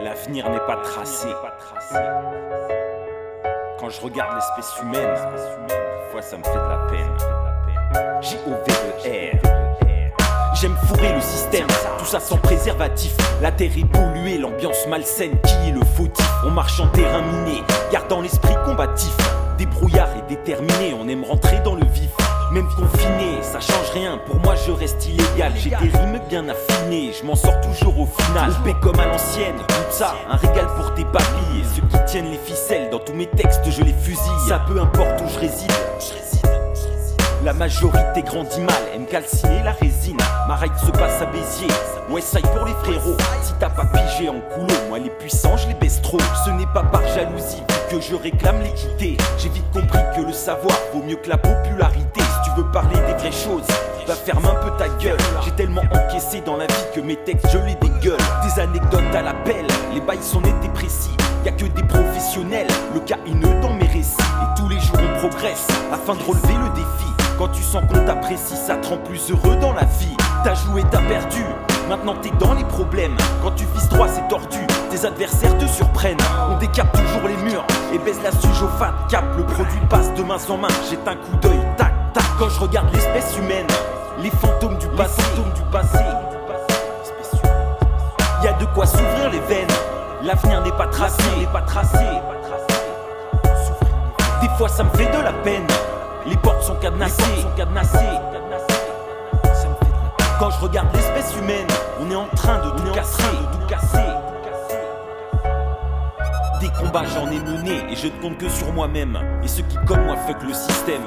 L'avenir n'est pas tracé. Quand je regarde l'espèce humaine, parfois ça me fait de la peine. J-O-V-E-R. J'aime fourrer le système, tout ça sans préservatif. La terre est polluée, l'ambiance malsaine, qui est le fautif? On marche en terrain miné, gardant l'esprit combatif. Débrouillard et déterminé, on aime rentrer dans le vif. Même confiné, ça change rien, pour moi je reste illégal. J'ai des rimes bien affinées, je m'en sors toujours au final. Coupé comme à l'ancienne, tout ça, un régal pour tes papilles. Et ceux qui tiennent les ficelles, dans tous mes textes je les fusille. Ça peu importe où je réside. La majorité grandit mal, aime calciner la résine. Ma ride se passe à Béziers, Westside pour les frérots. Si t'as pas pigé en coulo, moi les puissants je les baisse trop. Ce n'est pas par jalousie que je réclame l'équité. J'ai vite compris que le savoir vaut mieux que la popularité. Si tu veux parler des vraies choses, va ferme un peu ta gueule. J'ai tellement encaissé dans la vie que mes textes je les dégueule. Des anecdotes à l'appel, les bails sont nets et précis. Y'a que des professionnels, le cas haineux dans mes récits. Et tous les jours on progresse, afin de relever le défi. Quand tu sens qu'on t'apprécie, ça te rend plus heureux dans la vie. T'as joué, t'as perdu, maintenant t'es dans les problèmes. Quand tu vises droit c'est tordu, tes adversaires te surprennent. On décape toujours les murs et baisse la suge au fat cap. Le produit passe de main en main, jette un coup d'œil, tac, tac. Quand je regarde l'espèce humaine, les fantômes du passé, Y'a de quoi s'ouvrir les veines, l'avenir n'est pas tracé, Des fois ça me fait de la peine, les portes sont cadenassées. Quand je regarde l'espèce humaine, on est en train de tout casser. Des combats j'en ai mené et je ne compte que sur moi-même. Et ceux qui comme moi fuck le système.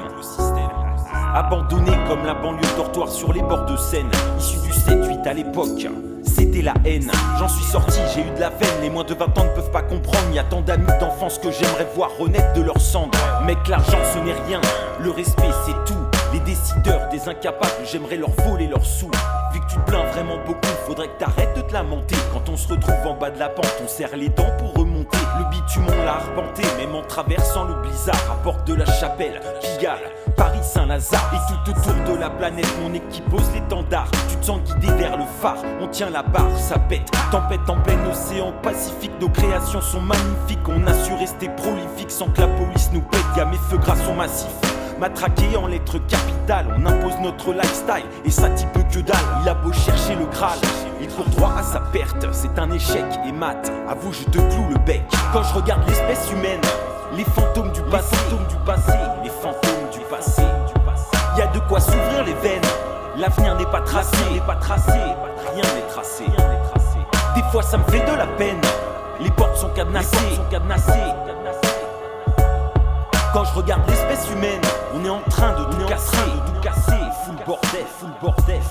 Abandonné comme la banlieue dortoir sur les bords de Seine. Issu du 7-8 à l'époque, c'était la haine. J'en suis sorti, j'ai eu de la veine. Les moins de 20 ans ne peuvent pas comprendre. Y a tant d'amis d'enfance que j'aimerais voir renaître de leur cendre. Mec, l'argent ce n'est rien, le respect c'est tout. Les décideurs, des incapables, j'aimerais leur voler leurs sous. Vu que tu te plains vraiment beaucoup, faudrait que t'arrêtes de te lamenter. Quand on se retrouve en bas de la pente, on serre les dents pour remonter. Le bitume on l'a arpenté, même en traversant le blizzard. À Porte de la Chapelle, Pigalle, Paris, Saint-Lazare. Et tout autour de la planète, mon équipe pose l'étendard. Tu te sens guidé vers le phare, on tient la barre, ça pète. Tempête en plein océan Pacifique, nos créations sont magnifiques. On a su rester prolifique sans que la police nous pète. Y'a mes feux gras sont massifs. Matraqué en lettres capitales, on impose notre lifestyle et ça t'y peut que dalle. Il a beau chercher le Graal, il court droit à sa perte. C'est un échec et mat, avoue je te cloue le bec. Quand je regarde l'espèce humaine, les fantômes du passé, Y'a de quoi s'ouvrir les veines, l'avenir n'est pas tracé, rien n'est tracé. Des fois ça me fait de la peine, les portes sont cadenassées. Quand je regarde l'espèce humaine, on est en train de tout casser. Full bordel.